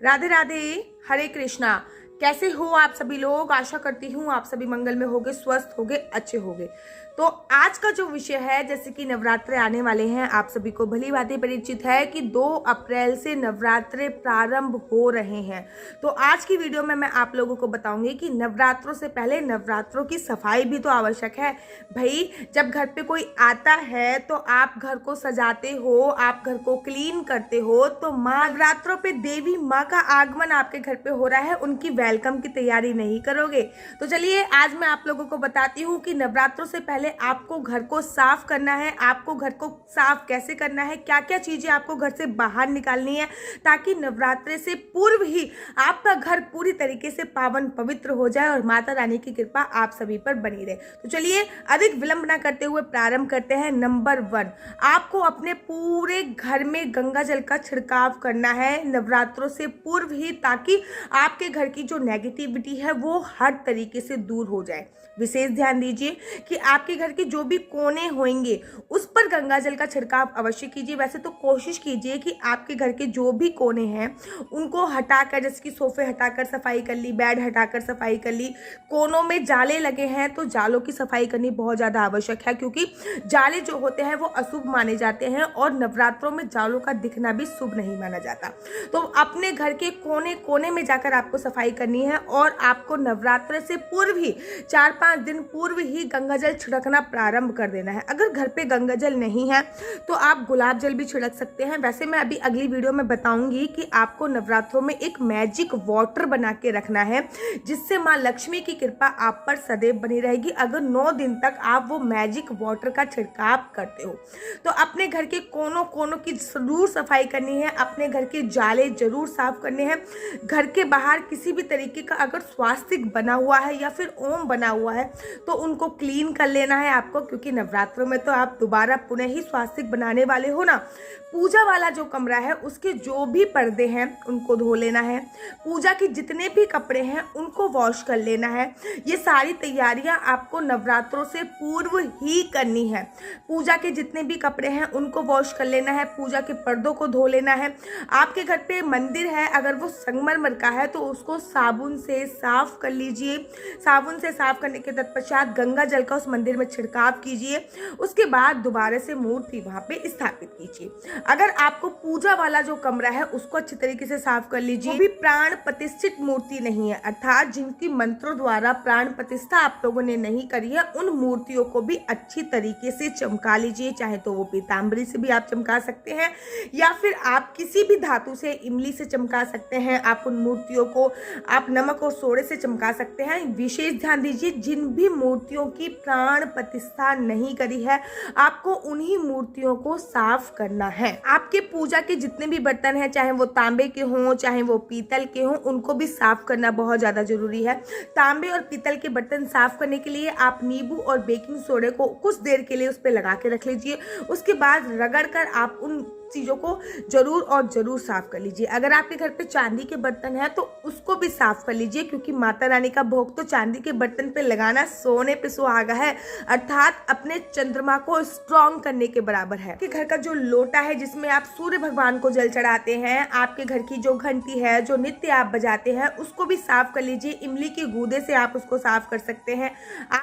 राधे राधे, हरे कृष्णा। कैसे हो आप सभी लोग? आशा करती हूँ आप सभी मंगल में होगे, स्वस्थ होगे, अच्छे होगे। तो आज का जो विषय है, जैसे कि नवरात्रे आने वाले हैं, आप सभी को भली भांति परिचित है कि 2 अप्रैल से नवरात्रे प्रारंभ हो रहे हैं। तो आज की वीडियो में मैं आप लोगों को बताऊंगी कि नवरात्रों से पहले नवरात्रों की सफाई भी तो आवश्यक है। भाई, जब घर पे कोई आता है तो आप घर को सजाते हो, आप घर को क्लीन करते हो, तो माँ नवरात्रों पे देवी माँ का आगमन आपके घर पे हो रहा है, उनकी वेलकम की तैयारी नहीं करोगे? तो चलिए आज मैं आप लोगों को बताती हूँ कि नवरात्रों से पहले आपको घर को साफ करना है। आपको घर को साफ कैसे करना है, क्या क्या चीजें आपको घर से बाहर निकालनी है, ताकि नवरात्रे से पूर्व ही आपका घर पूरी तरीके से पावन पवित्र हो जाए और माता रानी की कृपा आप सभी पर बनी रहे। तो चलिए अधिक विलंब न करते हुए प्रारंभ करते हैं। नंबर 1, आपको अपने पूरे घर में गंगा जल का छिड़काव करना है नवरात्रों से पूर्व ही, ताकि आपके घर की जो नेगेटिविटी है वो हर तरीके से दूर हो जाए। विशेष ध्यान दीजिए कि आपके घर के जो भी कोने होंगे उस पर गंगा जल का छिड़काव अवश्य कीजिए। वैसे तो कोशिश कीजिए कि आपके घर के जो भी कोने हैं उनको हटाकर, जैसे कि सोफे हटाकर सफाई कर ली, बेड हटाकर सफाई कर ली। कोनों में जाले लगे हैं तो जालों की सफाई करनी बहुत ज़्यादा आवश्यक है, क्योंकि जाले जो होते हैं वो अशुभ माने जाते हैं और नवरात्रों में जालों का दिखना भी शुभ नहीं माना जाता। तो अपने घर के कोने कोने में जाकर आपको सफाई करनी है और आपको नवरात्र से पूर्व ही 4-5 दिन पूर्व ही गंगा जल छिड़कना प्रारंभ कर देना है। अगर घर पे गंगा जल नहीं है तो आप गुलाब जल भी छिड़क सकते हैं। वैसे मैं अभी अगली वीडियो में बताऊंगी कि आपको नवरात्रों में एक मैजिक वाटर बना के रखना है, जिससे माँ लक्ष्मी की कृपा आप पर सदैव बनी रहेगी, अगर 9 दिन तक आप वो मैजिक वाटर का छिड़काव करते हो। तो अपने घर के कोनों कोनों की जरूर सफाई करनी है, अपने घर के जाले जरूर साफ करने हैं। घर के बाहर किसी भी तरीके का अगर स्वास्तिक बना हुआ है या फिर ओम बना हुआ है तो उनको क्लीन कर लेना है आपको, क्योंकि नवरात्रों में तो आप दोबारा पुनः ही स्वास्तिक बनाने वाले हो ना। पूजा वाला जो कमरा है उसके जो भी पर्दे हैं उनको धो लेना है। पूजा के जितने भी कपड़े हैं उनको वॉश कर लेना है। ये सारी तैयारियां आपको नवरात्रों से पूर्व ही करनी है। पूजा के जितने भी कपड़े हैं उनको वॉश कर लेना है, पूजा के पर्दों को धो लेना है। आपके घर पे मंदिर है, अगर वो संगमरमर का है तो उसको साबुन से साफ कर लीजिए। साबुन से साफ करने के तत्पश्चात गंगा जल का उस मंदिर में छिड़काव कीजिए। उसके बाद दोबारा से मूर्ति वहां पे स्थापित कीजिए। अगर आपको पूजा वाला जो कमरा है उसको अच्छी तरीके से साफ कर लीजिए। वो भी प्राण प्रतिष्ठित मूर्ति नहीं है, अर्थात जिनकी मंत्रों द्वारा प्राण प्रतिष्ठा आप लोगों ने नहीं करी है, उन मूर्तियों को भी अच्छी तरीके से चमका लीजिए। चाहे तो वो पीताम्बरी से भी आप चमका सकते हैं या फिर आप किसी भी धातु से, इमली से चमका सकते हैं। आप उन मूर्तियों को आप नमक और सोडे से चमका सकते हैं। विशेष ध्यान दीजिए, जिन भी मूर्तियों की प्राण प्रतिष्ठा नहीं करी है आपको उन्हीं मूर्तियों को साफ करना है। आपके पूजा के जितने भी बर्तन हैं, चाहे वो तांबे के हों चाहे वो पीतल के हों, उनको भी साफ करना बहुत ज्यादा जरूरी है। तांबे और पीतल के बर्तन साफ करने के लिए आप नींबू और बेकिंग सोडे को कुछ देर के लिए उस पर लगा के रख लीजिए। उसके बाद रगड़कर आप उन चीजों को जरूर और जरूर साफ कर लीजिए। अगर आपके घर पे चांदी के बर्तन है तो उसको भी साफ कर लीजिए, क्योंकि माता रानी का भोग तो चांदी के बर्तन पे लगाना सोने पे सुहागा है, अर्थात अपने चंद्रमा को स्ट्रॉन्ग करने के बराबर है। आपके घर का जो लोटा है जिसमें आप सूर्य भगवान को जल चढ़ाते हैं, आपके घर की जो घंटी है जो नित्य आप बजाते हैं, उसको भी साफ कर लीजिए। इमली के गूदे से आप उसको साफ कर सकते हैं,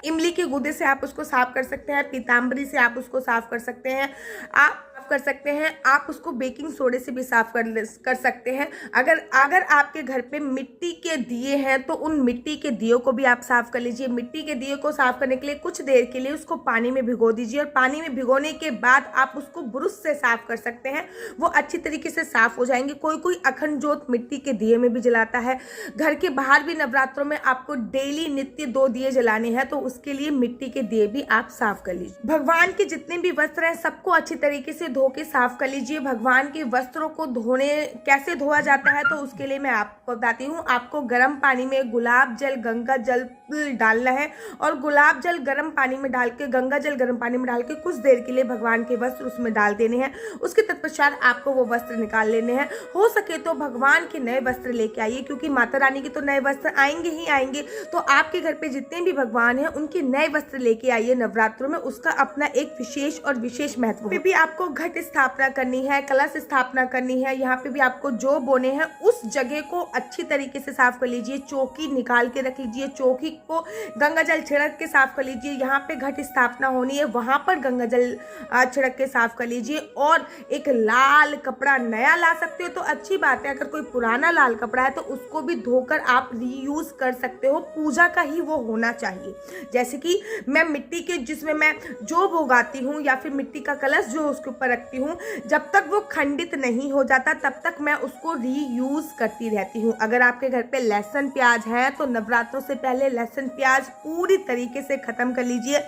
इमली के गूदे से आप उसको साफ कर सकते हैं, पीताम्बरी से आप उसको साफ कर सकते हैं, आप कर सकते हैं, आप उसको बेकिंग सोडे से भी साफ कर सकते हैं। अगर आपके घर पे मिट्टी के दिए हैं तो उन मिट्टी के दियों को भी आप साफ कर लीजिए। मिट्टी के दिए को साफ करने के लिए कुछ देर के लिए उसको पानी में भिगो दीजिए और पानी में भिगोने के बाद आप उसको ब्रश से साफ कर सकते हैं, वो अच्छी तरीके से साफ हो जाएंगे। कोई अखंड जोत मिट्टी के दिए में भी जलाता है। घर के बाहर भी नवरात्रों में आपको डेली नित्य 2 दिए जलाने हैं, तो उसके लिए मिट्टी के दिए भी आप साफ कर लीजिए। भगवान के जितने भी वस्त्र हैं सबको अच्छी तरीके से धो के साफ कर लीजिए। भगवान के वस्त्रों को धोने कैसे धोया जाता है तो उसके लिए मैं आपको बताती हूँ। आपको गर्म पानी में गुलाब जल, गंगा जल डालना है और गुलाब जल गर्म पानी में डाल के, गंगा जल गर्म पानी में डाल के कुछ देर के लिए भगवान के वस्त्र उसमें डाल देने हैं। उसके तत्पश्चात आपको वो वस्त्र निकाल लेने हैं। हो सके तो भगवान के नए वस्त्र लेके आइए, क्योंकि माता रानी के तो नए वस्त्र आएंगे ही आएंगे। तो आपके घर पे जितने भी भगवान हैं उनके नए वस्त्र लेके आइए नवरात्रों में, उसका अपना एक विशेष और विशेष महत्व है। भी आपको घट स्थापना करनी है, कलश स्थापना करनी है, यहाँ पे भी आपको जो बोने हैं उस जगह को अच्छी तरीके से साफ कर लीजिए। चौकी निकाल के रख लीजिए, चौकी को गंगा जल छिड़क के साफ कर लीजिए। यहाँ पे घट स्थापना होनी है, वहाँ पर गंगा जल छिड़क के साफ कर लीजिए। और एक लाल कपड़ा नया ला सकते हो तो अच्छी बात है, अगर कोई पुराना लाल कपड़ा है तो उसको भी धोकर आप रीयूज कर सकते हो। पूजा का ही वो होना चाहिए। जैसे कि मैं मिट्टी के जिसमें मैं जो भोगाती हूँ या फिर मिट्टी का कलश जो उसके ऊपर रखती हूँ, जब तक वो खंडित नहीं हो जाता तब तक मैं उसको रीयूज करती रहती हूँ। अगर आपके घर पे लहसुन प्याज है तो नवरात्रों से पहले लहसुन प्याज पूरी तरीके से खत्म कर लीजिए।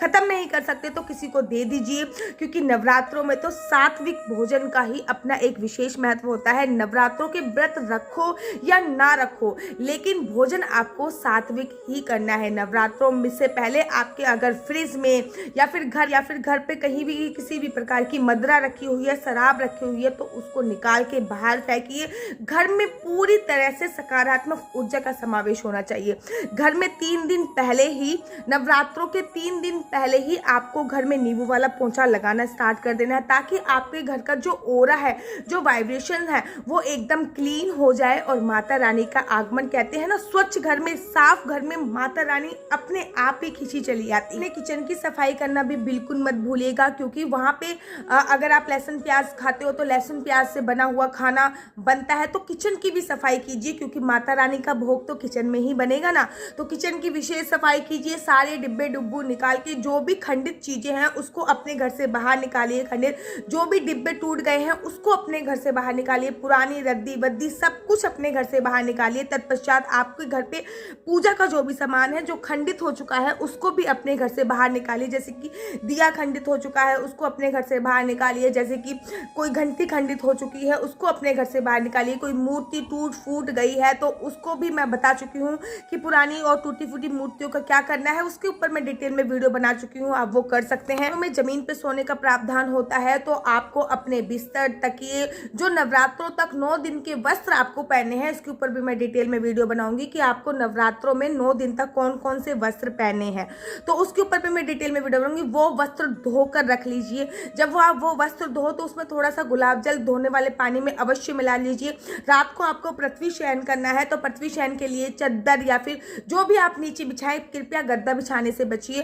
खत्म नहीं कर सकते तो किसी को दे दीजिए, क्योंकि नवरात्रों में तो सात्विक भोजन का ही अपना एक विशेष महत्व होता है। नवरात्रों के व्रत रखो या ना रखो, लेकिन भोजन आपको सात्विक ही करना है। नवरात्रों में से पहले आपके अगर फ्रिज में या फिर घर पे कहीं भी किसी भी प्रकार की मदिरा रखी हुई है, शराब रखी हुई है, तो उसको निकाल के बाहर फेंकिए। घर में पूरी तरह से सकारात्मक ऊर्जा का समावेश होना चाहिए। घर में 3 दिन पहले ही, नवरात्रों के 3 दिन पहले ही आपको घर में नींबू वाला पोंछा लगाना स्टार्ट कर देना है, ताकि आपके घर का जो ओरा है, जो वाइब्रेशन है, वो एकदम क्लीन हो जाए और माता रानी का आगमन, कहते हैं ना, स्वच्छ घर में, साफ घर में माता रानी अपने आप ही खिंची चली आती है। किचन की सफाई करना भी बिल्कुल मत भूलिएगा, क्योंकि वहाँ पे अगर आप लहसुन प्याज खाते हो तो लहसुन प्याज से बना हुआ खाना बनता है, तो किचन की भी सफाई कीजिए, क्योंकि माता रानी का भोग तो किचन में ही बनेगा ना। तो किचन की विशेष सफाई कीजिए। सारे डिब्बे डुब्बू निकाल के, जो भी खंडित चीजें हैं उसको अपने घर से बाहर निकालिए। खंडित जो भी डिब्बे टूट गए हैं उसको अपने घर से बाहर निकालिए। पुरानी रद्दी बद्दी सब कुछ अपने घर से बाहर निकालिए। तत्पश्चात आपके घर पे पूजा का जो भी सामान है जो खंडित हो चुका है उसको भी अपने घर से बाहर निकालिए। जैसे कि दिया खंडित हो चुका है उसको अपने घर से बाहर निकालिए। जैसे कि कोई घंटी खंडित हो चुकी है उसको अपने घर से बाहर निकालिए। कोई मूर्ति टूट फूट गई है तो उसको भी मैं बता चुकी हूँ कि पुरानी और टूटी फूटी मूर्तियों का क्या करना है, उसके ऊपर मैं डिटेल में वीडियो बना चुकी हूँ, आप वो कर सकते हैं। तो में जमीन पे सोने का प्रावधान होता है तो आपको अपने बिस्तर, तकिए, जो नवरात्रों तक 9 दिन के वस्त्र आपको पहनने हैं, इसके ऊपर भी मैं डिटेल में वीडियो बनाऊंगी कि आपको नवरात्रों में 9 दिन तक कौन कौन से वस्त्र पहने हैं, तो उसके ऊपर भी मैं डिटेल में वीडियो बनाऊंगी। वो वस्त्र धोकर रख लीजिए। जब आप वो वस्त्र धो तो उसमें थोड़ा सा गुलाब जल धोने वाले पानी में अवश्य मिला लीजिए। रात को आपको पृथ्वी शयन करना है तो पृथ्वी शयन के लिए चद्दर या फिर जो भी आप नीचे बिछाएं, कृपया गद्दा बिछाने से बचिए।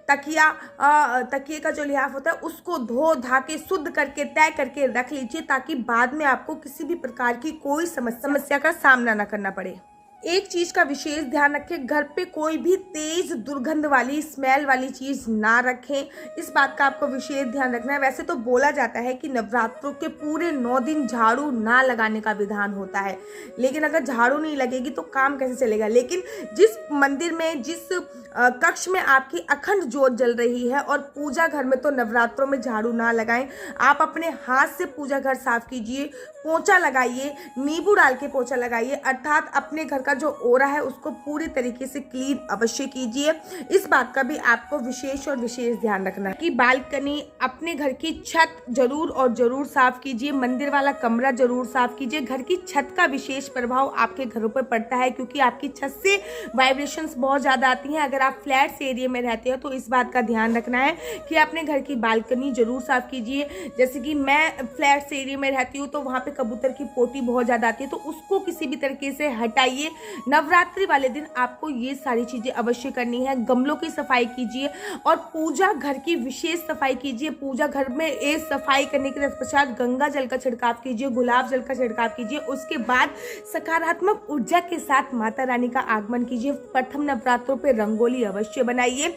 तकिए का जो लिहाफ होता है उसको धो धा के शुद्ध करके तय करके रख लीजिए, ताकि बाद में आपको किसी भी प्रकार की कोई समस्या का सामना न करना पड़े। एक चीज का विशेष ध्यान रखें, घर पे कोई भी तेज दुर्गंध वाली, स्मेल वाली चीज ना रखें। इस बात का आपको विशेष ध्यान रखना है। वैसे तो बोला जाता है कि नवरात्रों के पूरे 9 दिन झाड़ू ना लगाने का विधान होता है, लेकिन अगर झाड़ू नहीं लगेगी तो काम कैसे चलेगा। लेकिन जिस मंदिर में, जिस कक्ष में आपकी अखंड ज्योत जल रही है और पूजा घर में, तो नवरात्रों में झाड़ू ना लगाएं। आप अपने हाथ से पूजा घर साफ कीजिए, पोंछा लगाइए, नींबू डाल के पोंछा लगाइए, अर्थात अपने घर का जो ओरा है उसको पूरी तरीके से क्लीन अवश्य कीजिए। इस बात का भी आपको विशेष ध्यान रखना है कि बालकनी, अपने घर की छत जरूर और जरूर साफ कीजिए। मंदिर वाला कमरा जरूर साफ कीजिए। घर की छत का विशेष प्रभाव आपके घरों पर पड़ता है, क्योंकि आपकी छत से वाइब्रेशंस बहुत ज्यादा आती हैं। अगर आप फ्लैट्स एरिया में रहते हो तो इस बात का ध्यान रखना है कि अपने घर की बालकनी जरूर साफ कीजिए। जैसे कि मैं फ्लैट्स एरिया में रहती हूँ तो वहाँ पे कबूतर की पोटी बहुत ज्यादा आती है, तो उसको किसी भी तरीके से हटाइए। नवरात्रि वाले दिन आपको ये सारी चीजें अवश्य करनी है। गमलों की सफाई कीजिए और पूजा घर की विशेष सफाई कीजिए। पूजा घर में एक सफाई करने के पश्चात गंगा जल का छिड़काव कीजिए, गुलाब जल का छिड़काव कीजिए। उसके बाद सकारात्मक ऊर्जा के साथ माता रानी का आगमन कीजिए। प्रथम नवरात्रों पे रंगोली अवश्य बनाइए।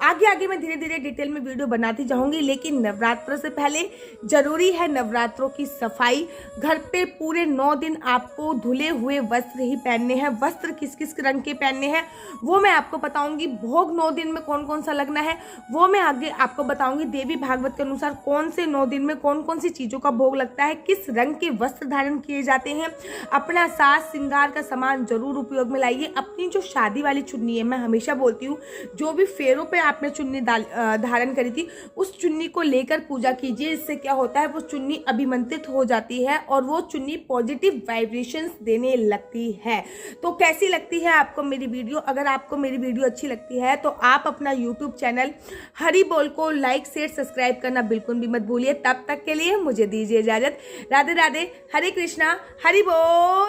आगे मैं धीरे धीरे डिटेल में वीडियो बनाती जाऊंगी, लेकिन नवरात्र से पहले जरूरी है नवरात्रों की सफाई। घर पे पूरे 9 दिन आपको धुले हुए वस्त्र ही पहनने हैं। वस्त्र किस किस रंग के पहनने हैं वो मैं आपको बताऊंगी। भोग 9 दिन में कौन कौन सा लगना है वो मैं आगे आपको बताऊंगी। देवी भागवत के अनुसार कौन से 9 दिन में कौन कौन सी चीजों का भोग लगता है, किस रंग के वस्त्र धारण किए जाते हैं। अपना साज श्रृंगार का सामान जरूर उपयोग में लाइए। अपनी जो शादी वाली चुन्नी है, मैं हमेशा बोलती हूँ, जो भी फेरों पे आपने चुन्नी धारण करी थी उस चुन्नी को लेकर पूजा कीजिए। इससे क्या होता है, वो चुन्नी अभिमंत्रित हो जाती है और वो चुन्नी पॉजिटिव वाइब्रेशंस देने लगती है। तो कैसी लगती है आपको मेरी वीडियो? अगर आपको मेरी वीडियो अच्छी लगती है तो आप अपना यूट्यूब चैनल हरी बोल को लाइक शेयर सब्सक्राइब करना बिल्कुल भी मत भूलिए। तब तक के लिए मुझे दीजिए इजाजत। राधे राधे, हरे कृष्णा, हरि बोल।